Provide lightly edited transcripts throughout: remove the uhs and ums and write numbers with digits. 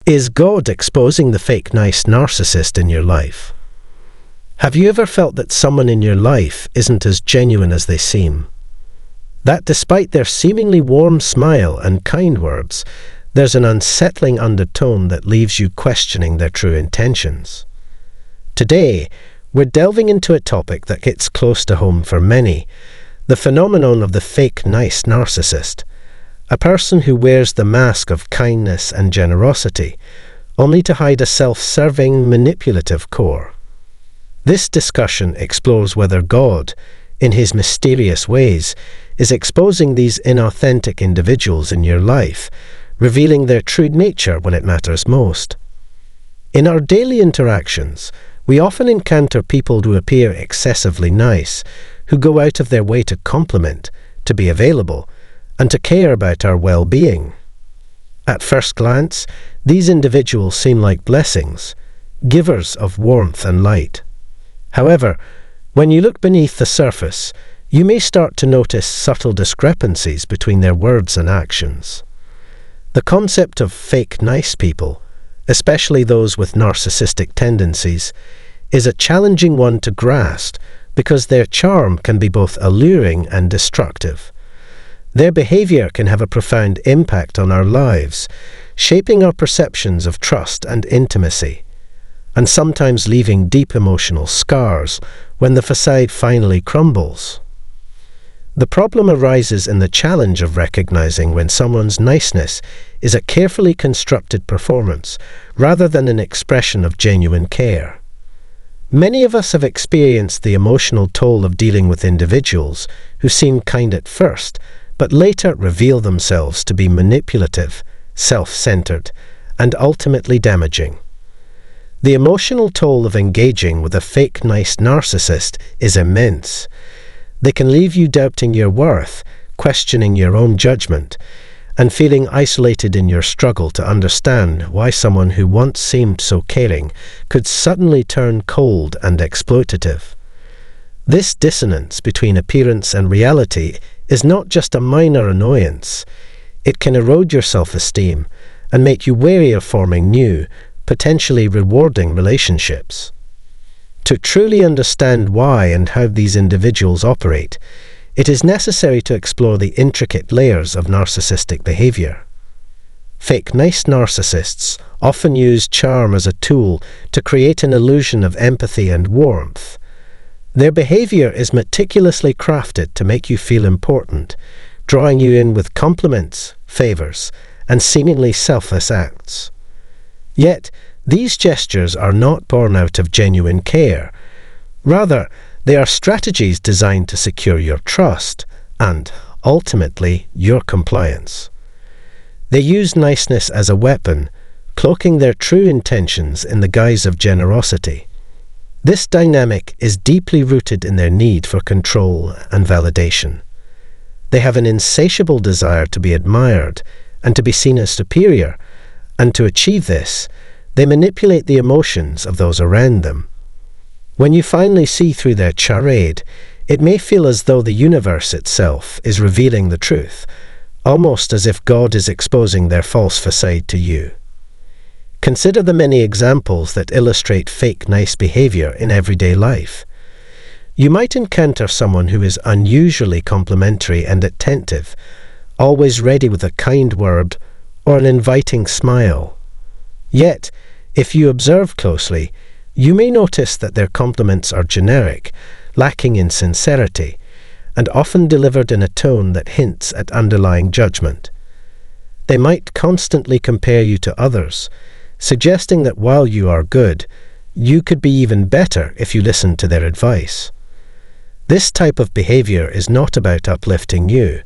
Is God exposing the fake nice narcissist in your life? Have you ever felt that someone in your life isn't as genuine as they seem? That despite their seemingly warm smile and kind words, there's an unsettling undertone that leaves you questioning their true intentions. Today, we're delving into a topic that hits close to home for many, the phenomenon of the fake nice narcissist, a person who wears the mask of kindness and generosity, only to hide a self-serving, manipulative core. This discussion explores whether God, in his mysterious ways, is exposing these inauthentic individuals in your life, revealing their true nature when it matters most. In our daily interactions, we often encounter people who appear excessively nice, who go out of their way to compliment, to be available, and to care about our well-being. At first glance, these individuals seem like blessings, givers of warmth and light. However, when you look beneath the surface, you may start to notice subtle discrepancies between their words and actions. The concept of fake nice people, especially those with narcissistic tendencies, is a challenging one to grasp because their charm can be both alluring and destructive. Their behavior can have a profound impact on our lives, shaping our perceptions of trust and intimacy, and sometimes leaving deep emotional scars when the facade finally crumbles. The problem arises in the challenge of recognizing when someone's niceness is a carefully constructed performance rather than an expression of genuine care. Many of us have experienced the emotional toll of dealing with individuals who seem kind at first, but later reveal themselves to be manipulative, self-centered, and ultimately damaging. The emotional toll of engaging with a fake nice narcissist is immense. They can leave you doubting your worth, questioning your own judgment, and feeling isolated in your struggle to understand why someone who once seemed so caring could suddenly turn cold and exploitative. This dissonance between appearance and reality is not just a minor annoyance. It can erode your self-esteem and make you wary of forming new, potentially rewarding relationships. To truly understand why and how these individuals operate, it is necessary to explore the intricate layers of narcissistic behavior. Fake nice narcissists often use charm as a tool to create an illusion of empathy and warmth. Their behavior is meticulously crafted to make you feel important, drawing you in with compliments, favors, and seemingly selfless acts. Yet, these gestures are not born out of genuine care. Rather, they are strategies designed to secure your trust and, ultimately, your compliance. They use niceness as a weapon, cloaking their true intentions in the guise of generosity. This dynamic is deeply rooted in their need for control and validation. They have an insatiable desire to be admired and to be seen as superior, and to achieve this, they manipulate the emotions of those around them. When you finally see through their charade, it may feel as though the universe itself is revealing the truth, almost as if God is exposing their false facade to you. Consider the many examples that illustrate fake nice behavior in everyday life. You might encounter someone who is unusually complimentary and attentive, always ready with a kind word or an inviting smile. Yet, if you observe closely, you may notice that their compliments are generic, lacking in sincerity, and often delivered in a tone that hints at underlying judgment. They might constantly compare you to others, suggesting that while you are good, you could be even better if you listened to their advice. This type of behavior is not about uplifting you.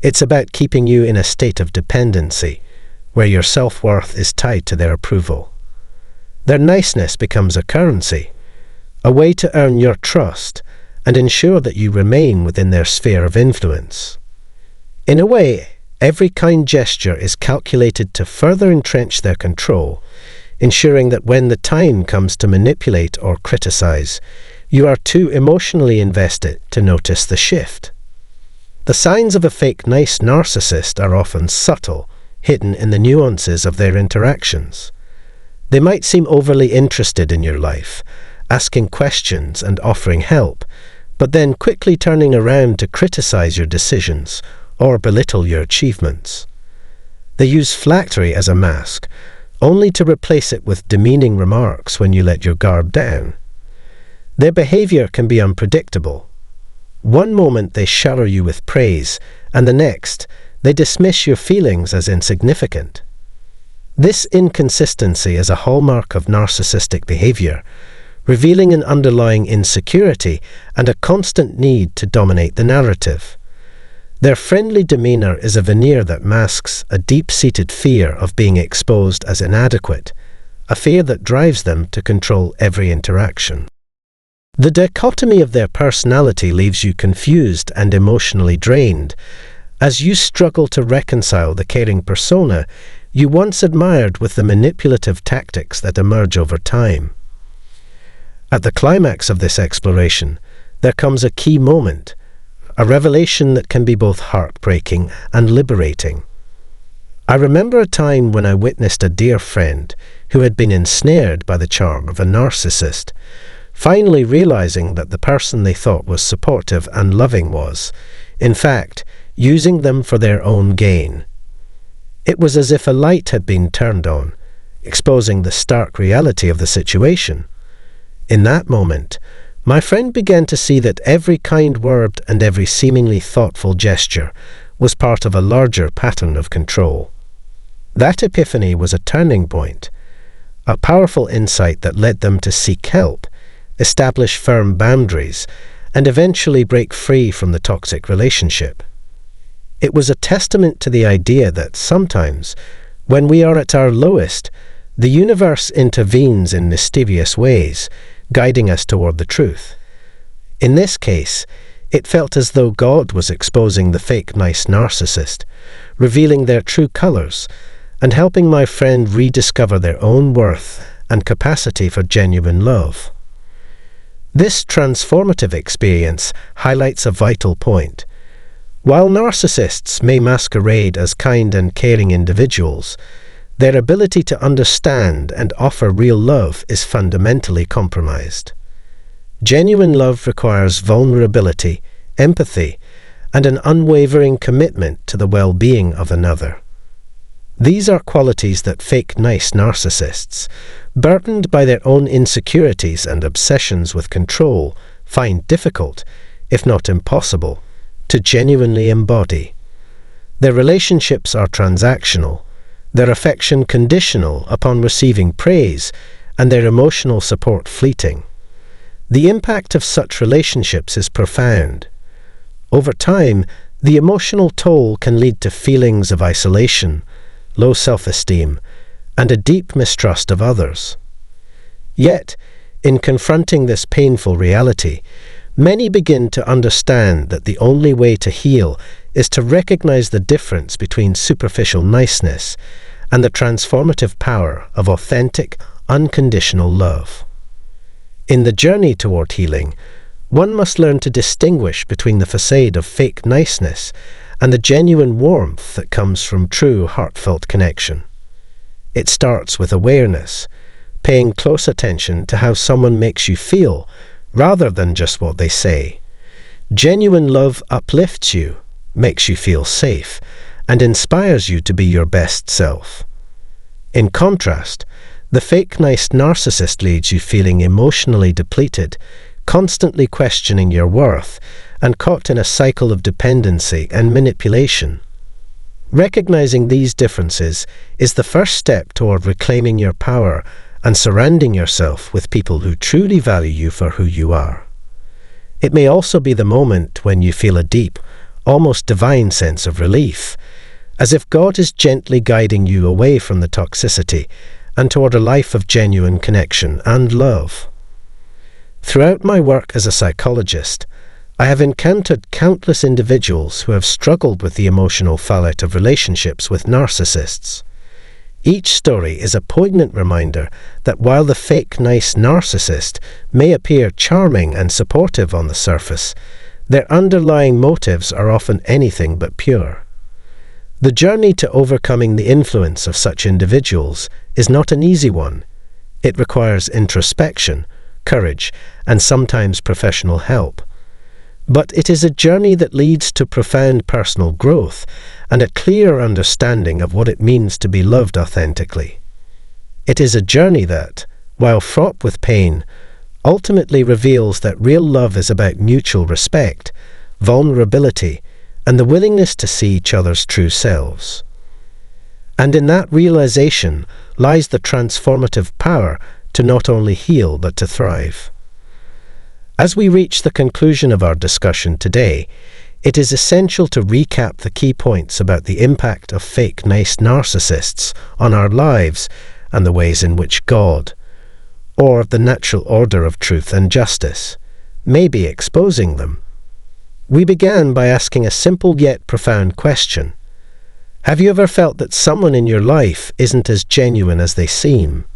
It's about keeping you in a state of dependency, where your self-worth is tied to their approval. Their niceness becomes a currency, a way to earn your trust and ensure that you remain within their sphere of influence. In a way, every kind gesture is calculated to further entrench their control, ensuring that when the time comes to manipulate or criticize, you are too emotionally invested to notice the shift. The signs of a fake nice narcissist are often subtle, hidden in the nuances of their interactions. They might seem overly interested in your life, asking questions and offering help, but then quickly turning around to criticize your decisions or belittle your achievements. They use flattery as a mask, only to replace it with demeaning remarks when you let your guard down. Their behavior can be unpredictable. One moment they shower you with praise, and the next, they dismiss your feelings as insignificant. This inconsistency is a hallmark of narcissistic behavior, revealing an underlying insecurity and a constant need to dominate the narrative. Their friendly demeanor is a veneer that masks a deep-seated fear of being exposed as inadequate, a fear that drives them to control every interaction. The dichotomy of their personality leaves you confused and emotionally drained, as you struggle to reconcile the caring persona you once admired with the manipulative tactics that emerge over time. At the climax of this exploration, there comes a key moment, a revelation that can be both heartbreaking and liberating. I remember a time when I witnessed a dear friend who had been ensnared by the charm of a narcissist, finally realizing that the person they thought was supportive and loving was, in fact, using them for their own gain. It was as if a light had been turned on, exposing the stark reality of the situation. In that moment, my friend began to see that every kind word and every seemingly thoughtful gesture was part of a larger pattern of control. That epiphany was a turning point, a powerful insight that led them to seek help, establish firm boundaries, and eventually break free from the toxic relationship. It was a testament to the idea that sometimes, when we are at our lowest, the universe intervenes in mysterious ways, guiding us toward the truth. In this case, it felt as though God was exposing the fake nice narcissist, revealing their true colors, and helping my friend rediscover their own worth and capacity for genuine love. This transformative experience highlights a vital point. While narcissists may masquerade as kind and caring individuals, their ability to understand and offer real love is fundamentally compromised. Genuine love requires vulnerability, empathy, and an unwavering commitment to the well-being of another. These are qualities that fake nice narcissists, burdened by their own insecurities and obsessions with control, find difficult, if not impossible, to genuinely embody. Their relationships are transactional, their affection conditional upon receiving praise, and their emotional support fleeting. The impact of such relationships is profound. Over time, the emotional toll can lead to feelings of isolation, low self-esteem, and a deep mistrust of others. Yet, in confronting this painful reality, many begin to understand that the only way to heal is to recognize the difference between superficial niceness and the transformative power of authentic, unconditional love. In the journey toward healing, one must learn to distinguish between the facade of fake niceness and the genuine warmth that comes from true heartfelt connection. It starts with awareness, paying close attention to how someone makes you feel, rather than just what they say. Genuine love uplifts you, makes you feel safe, and inspires you to be your best self. In contrast, the fake nice narcissist leaves you feeling emotionally depleted, constantly questioning your worth, and caught in a cycle of dependency and manipulation. Recognizing these differences is the first step toward reclaiming your power and surrounding yourself with people who truly value you for who you are. It may also be the moment when you feel a deep, almost divine sense of relief, as if God is gently guiding you away from the toxicity and toward a life of genuine connection and love. Throughout my work as a psychologist, I have encountered countless individuals who have struggled with the emotional fallout of relationships with narcissists. Each story is a poignant reminder that while the fake nice narcissist may appear charming and supportive on the surface, their underlying motives are often anything but pure. The journey to overcoming the influence of such individuals is not an easy one, It requires introspection, courage, and sometimes professional help. But it is a journey that leads to profound personal growth and a clearer understanding of what it means to be loved authentically. It is a journey that, while fraught with pain, ultimately reveals that real love is about mutual respect, vulnerability, and the willingness to see each other's true selves. And in that realization lies the transformative power to not only heal but to thrive. As we reach the conclusion of our discussion today, it is essential to recap the key points about the impact of fake nice narcissists on our lives and the ways in which God, or the natural order of truth and justice, may be exposing them. We began by asking a simple yet profound question. Have you ever felt that someone in your life isn't as genuine as they seem?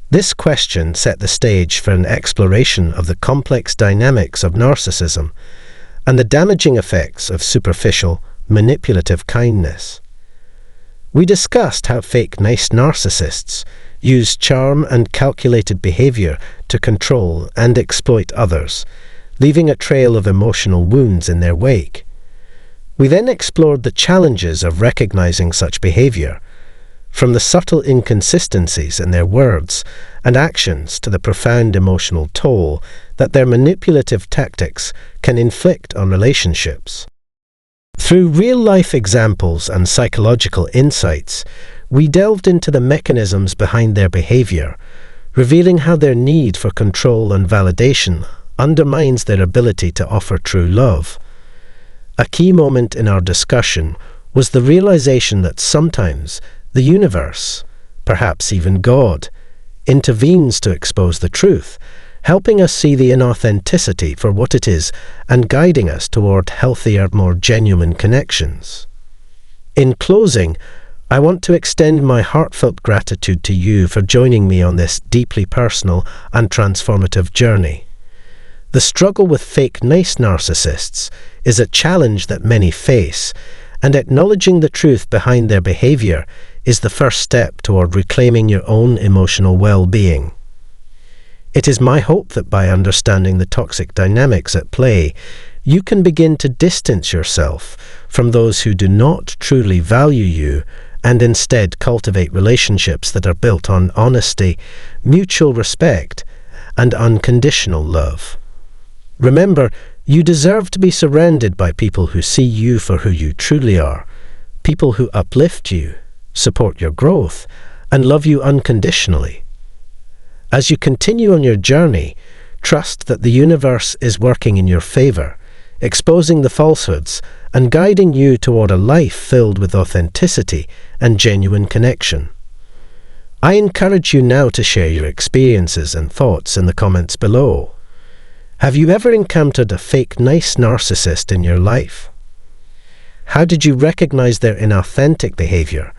This question set the stage for an exploration of the complex dynamics of narcissism and the damaging effects of superficial, manipulative kindness. We discussed how fake nice narcissists use charm and calculated behavior to control and exploit others, leaving a trail of emotional wounds in their wake. We then explored the challenges of recognizing such behavior, from the subtle inconsistencies in their words and actions to the profound emotional toll that their manipulative tactics can inflict on relationships. Through real-life examples and psychological insights, we delved into the mechanisms behind their behavior, revealing how their need for control and validation undermines their ability to offer true love. A key moment in our discussion was the realization that sometimes the universe, perhaps even God, intervenes to expose the truth, helping us see the inauthenticity for what it is and guiding us toward healthier, more genuine connections. In closing, I want to extend my heartfelt gratitude to you for joining me on this deeply personal and transformative journey. The struggle with fake nice narcissists is a challenge that many face, and acknowledging the truth behind their behavior is the first step toward reclaiming your own emotional well-being. It is my hope that by understanding the toxic dynamics at play, you can begin to distance yourself from those who do not truly value you and instead cultivate relationships that are built on honesty, mutual respect, and unconditional love. Remember, you deserve to be surrounded by people who see you for who you truly are, people who uplift you, support your growth, and love you unconditionally. As you continue on your journey, trust that the universe is working in your favor, exposing the falsehoods and guiding you toward a life filled with authenticity and genuine connection. I encourage you now to share your experiences and thoughts in the comments below. Have you ever encountered a fake nice narcissist in your life? How did you recognize their inauthentic behavior,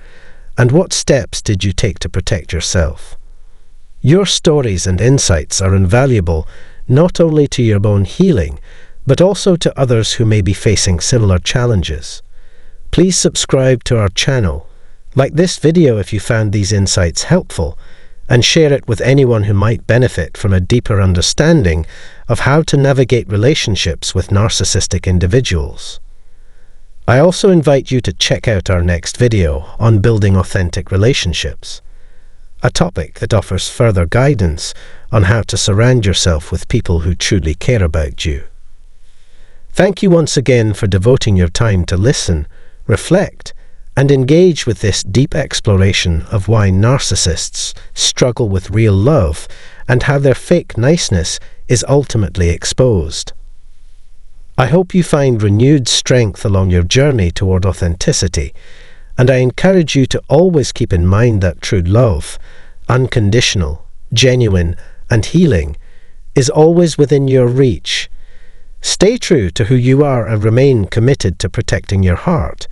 and what steps did you take to protect yourself? Your stories and insights are invaluable not only to your own healing, but also to others who may be facing similar challenges. Please subscribe to our channel, like this video if you found these insights helpful, and share it with anyone who might benefit from a deeper understanding of how to navigate relationships with narcissistic individuals. I also invite you to check out our next video on building authentic relationships, a topic that offers further guidance on how to surround yourself with people who truly care about you. Thank you once again for devoting your time to listen, reflect, and engage with this deep exploration of why narcissists struggle with real love and how their fake niceness is ultimately exposed. I hope you find renewed strength along your journey toward authenticity, and I encourage you to always keep in mind that true love, unconditional, genuine, and healing, is always within your reach. Stay true to who you are and remain committed to protecting your heart,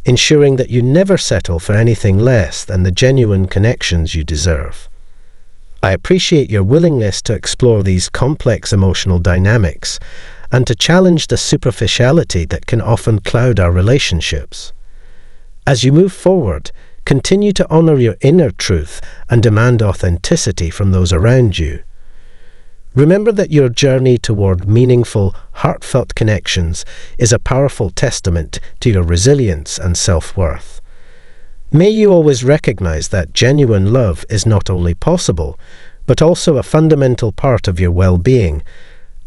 ensuring that you never settle for anything less than the genuine connections you deserve. I appreciate your willingness to explore these complex emotional dynamics and to challenge the superficiality that can often cloud our relationships. As you move forward, Continue to honor your inner truth and demand authenticity from those around you. Remember that your journey toward meaningful, heartfelt connections is a powerful testament to your resilience and self-worth. May you always recognize that genuine love is not only possible, but also a fundamental part of your well-being,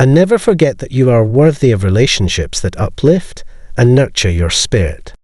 and never forget that you are worthy of relationships that uplift and nurture your spirit.